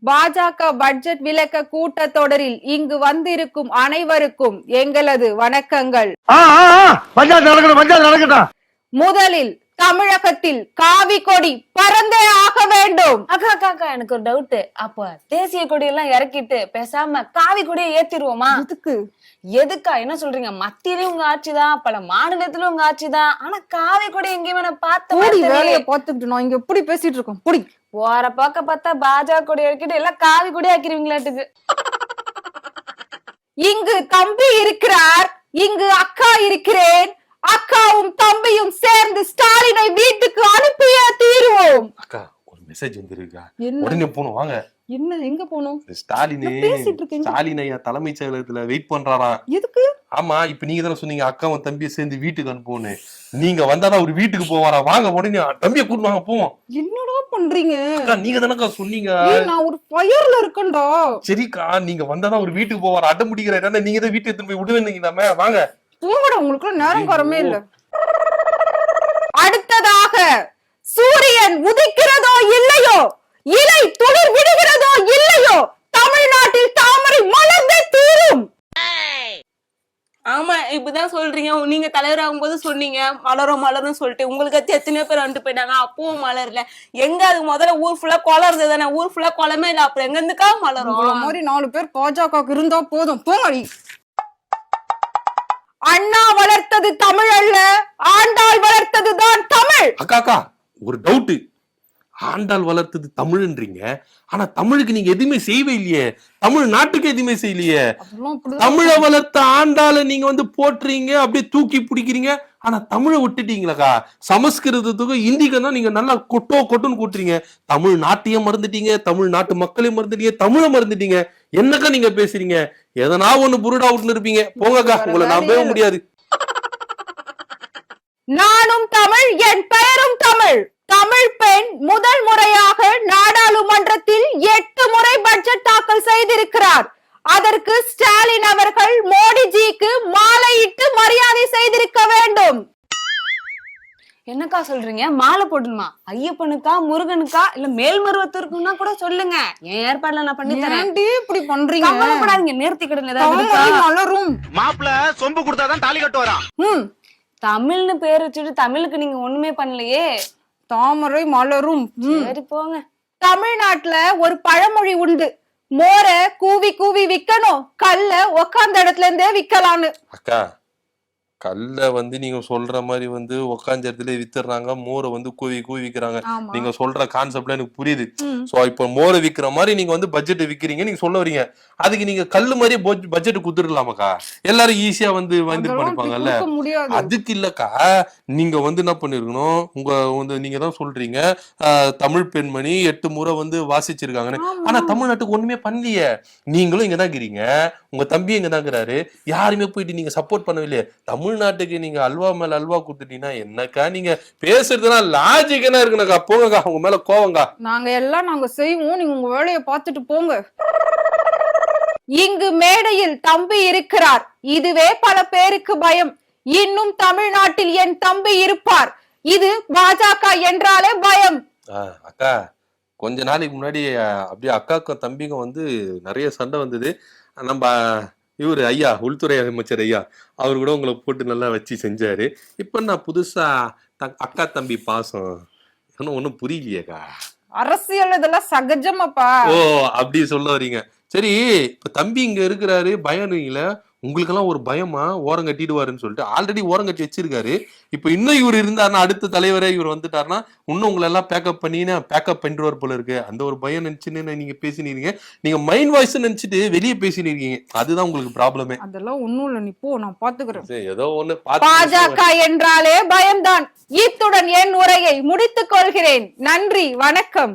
பாஜக பட்ஜெட் விளக்க கூட்டத்தொடரில் இங்கு வந்திருக்கும் அனைவருக்கும் எங்களது வணக்கங்கள். முதலில் தமிழகத்தில் காவி கொடி பறந்தே ஆக வேண்டும். அக்கா அக்கா அக்கா எனக்கு ஒரு டவுட். அப்ப தேசிய கொடி எல்லாம் இறக்கிட்டு பேசாம காவி கொடியை ஏத்திருவோமா? எதுக்கா என்ன சொல்றீங்க? மத்தியிலயும் உங்க ஆட்சிதான், பல மாநிலத்திலும் உங்க ஆட்சிதான், ஆனா காவி கொடி எங்கேயுமே நான் பார்த்துக்கிட்டு நான் இங்க எப்படி பேசிட்டு இருக்கோம். புடி போற பக்க பார்த்தா பாஜக கொடி இறக்கிட்டு எல்லாம் காவி கொடி ஆக்கிருவீங்களாட்டுக்கு. இங்கு தம்பி இருக்கிறார், இங்கு அக்கா இருக்கிறேன். அக்காவும் தம்பியும் சேர்ந்து ஸ்டாலினை வீட்டுக்கு அனுப்பியே தீருவோம். அக்கா ஒரு மெசேஜ் வந்துருக்கா, உடனே போணும் வாங்க. என்ன எங்க போனோம்? ஸ்டாலின் ஐயா தலைமைச் செயலகத்துல வெயிட் பண்றாராம். எதுக்கு? ஆமா, இப்ப நீங்க தானே சொன்னீங்க அக்காவும் தம்பியை சேர்ந்து வீட்டுக்கு அனுப்புவோன்னு. நீங்க வந்தாதான் ஒரு வீட்டுக்கு போவாரா? வாங்க உடனே தம்பியை கூட்டு வாங்க போவோம். என்னடா பண்றீங்க? நீங்க தானக்கா சொன்னீங்க நான் ஒரு ஃபயர்ல இருக்கேன்டா. சரிக்கா, நீங்க வந்தாதான் ஒரு வீட்டுக்கு போவாரா? அடம் முடிக்கிற நீங்க தான் வீட்டுக்கு எடுத்து போய் விடுவேன். வாங்க போங்கடா, உங்களுக்கு நேரம் காரமே இல்ல. அடுத்ததாக சூரியன் உதிக்கிறதோ இல்லையோ, இலை துளிர் விடுகிறதோ இல்லையோ, தமிழ்நாட்டில் தாமரை மலர்ந்தே தீரும். ஆமா, இப்பதான் சொல்றீங்க. நீங்க தலைவர் ஆகும்போது சொன்னீங்க மலரும் மலரும் சொல்லிட்டு. உங்களுக்கு எத்தனையோ பேர் வந்துட்டு போயிட்டாங்க, அப்பவும் மலர்ல. எங்க அது முதல்ல ஊர் ஃபுல்லா கொலை இருந்ததுதானே, ஊர் ஃபுல்லா கொலமே இல்ல, அப்புறம் எங்க இருந்துக்கா மலரும்? மாதிரி 4 பேர் பாஜக இருந்தா போதும். போங்கடி. அண்ணா வளர்த்தது தமிழ் அல்ல, ஆண்டாள் வளர்த்ததுதான் தமிழ். அக்கா அக்கா ஒரு டவுட். ஆண்டாள் வளர்த்தது தமிழ்ன்றீங்க, ஆனா தமிழுக்கு நீங்க எதுவுமே செய்யவே இல்லையே. தமிழ் நாட்டுக்கு எதுவுமே செய்யலையே. தமிழை வளர்த்த ஆண்டாளை நீங்க வந்து போட்டுறீங்க, அப்படியே தூக்கி பிடிக்கிறீங்க. ஆனா தமிழை விட்டுட்டீங்களாக்கா. சமஸ்கிருதத்துக்கும் இந்திக்கும் தான் நீங்க நல்லா கொட்டுன்னு கூட்டுறீங்க. தமிழ் நாட்டையும் மறந்துட்டீங்க, தமிழ் நாட்டு மக்களையும் மறந்துட்டீங்க, தமிழை மறந்துட்டீங்க. என்னக்கா நீங்க பேசுறீங்க? எதனா ஒண்ணு புருடா விட்டுன்னு இருப்பீங்க. போங்கக்கா, உங்களை நம்பவே முடியாது. நானும் தமிழ், என் பெயரும் தமிழ். தமிழ் பெண் முதல் முறையாக நாடாளுமன்றத்தில் 8 முறை பட்ஜெட் தாக்கல் செய்திருக்கிறார். அதற்கு ஸ்டாலின் அவர்கள் மோடிஜிக்கு மாலையிட்டு மரியாதை செய்திருக்க வேண்டும். என்னக்கா சொல்றீங்க? மாலை போடணுமா? ஐயப்பனுக்கா, முருகனுக்கா, இல்ல மேல்மருவத்திற்குன்னா கூட சொல்லுங்க, என் ஏற்பாடுல நான் பண்ணி தரேன். இப்படி பண்றீங்க? கவலைப்படாதீங்க, நேர்த்திக்கடன் ஏதாவது மலரும். மாப்பிள்ள சொம்பு கொடுத்தாதான் தாலி கட்டு வரான். தமிழ்னு பேர் வச்சுட்டு தமிழுக்கு நீங்க ஒண்ணுமே பண்ணலையே. தாமரை மலரும். சரி போங்க. தமிழ்நாட்டுல ஒரு பழமொழி உண்டு, மோர கூவி கூவி விக்கணும், கல்ல உக்காந்த இடத்துல இருந்தே விக்கலான்னு. அக்கா, கல்ல வந்து நீங்க சொல்ற மாதிரி வந்து உக்காந்த இடத்துல வித்துறாங்க, மோரை வந்து கூவி கூவி விக்கிறாங்க. நீங்க சொல்ற கான்செப்ட்ல எனக்கு புரியுது. சோ இப்ப மோரை விக்கிற மாதிரி நீங்க வந்து பட்ஜெட் விக்கிறீங்க, நீங்க சொல்ல வரீங்க. அதுக்கு நீங்க கல்லு மாதிரியே பட்ஜெட் குடுத்துடலாமாக்கா? எல்லாரும் ஈஸியா வந்து பண்ணிப்பாங்கல்ல. அதுக்கு இல்லக்கா, நீங்க வந்து என்ன பண்ணிருக்கணும், உங்க நீங்க தான் சொல்றீங்க தமிழ் பெண்மணி 8 முறை வந்து வாசிச்சிருக்காங்கன்னு. ஆனா தமிழ்நாட்டுக்கு ஒண்ணுமே பண்ணலையே. நீங்களும் இங்கதான் இருக்கிறீங்க, உங்க தம்பி இங்கதான் இருக்கிறாரு. யாருமே போயிட்டு நீங்க சப்போர்ட் பண்ணவில்லையே. தமிழ்நாட்டுக்கு நீங்க அல்வா மேல அல்வா குடுத்துட்டீங்கன்னா என்னக்கா நீங்க பேசுறதுனா லாஜிக் என்ன இருக்குனாக்கா? போங்கக்கா, உங்க மேல கோவங்க. நாங்க செய்வோம், நீங்க உங்க வேலையை பார்த்துட்டு போங்க. இங்கு மேடையில் தம்பி இருக்கிறார், இதுவே பல பேருக்கு பயம். இன்னும் தமிழ்நாட்டில் என் தம்பி இருப்பார், இது பாஜக என்றாலே பயம். அக்கா, கொஞ்ச நாளைக்கு முன்னாடி அப்படியே அக்காக்கும் தம்பிக்கும் வந்து நிறைய சண்டை வந்தது. நம்ம இவரு ஐயா, உள்துறை அமைச்சர் ஐயா, அவரு கூட உங்களை போட்டு நல்லா வச்சு செஞ்சாரு. இப்ப நான் புதுசா அக்கா தம்பி பாசம் ஒன்னும் புரியலையேக்கா. அரசியல் இதெல்லாம் சகஜமாப்பா. ஓ, அப்படி சொல்ல வரீங்க. சரி, இப்ப தம்பி இங்க இருக்கிறாரு, பயம் இல்ல உங்களுக்கு எல்லாம்? ஒரு பயமா ஓரம் கட்டிடுவாருன்னு சொல்லிட்டு ஆல்ரெடி ஓரம் கட்டி வச்சிருக்காரு. இப்ப இன்னும் இவர் இருந்தாருன்னா, அடுத்த தலைவரே இவர் வந்துட்டாருன்னா, இன்னும் உங்களை எல்லாம் பேக்கப் பண்ணிடுவார் போல இருக்கு. அந்த ஒரு பயம் நினைச்சுன்னு நீங்க பேசினீங்க. நீங்க மைண்ட் வாய்ஸ் நினைச்சிட்டு வெளியே பேசினீங்க. அதுதான் உங்களுக்கு ப்ராப்ளமே. அதெல்லாம் ஒண்ணும் இல்ல, நீ போ, நான் பாத்துக்கிறேன். ஏதோ ஒண்ணு. பாஜக என்றாலே பயம்தான். இத்துடன் என் உரையை முடித்துக் கொள்கிறேன். நன்றி, வணக்கம்.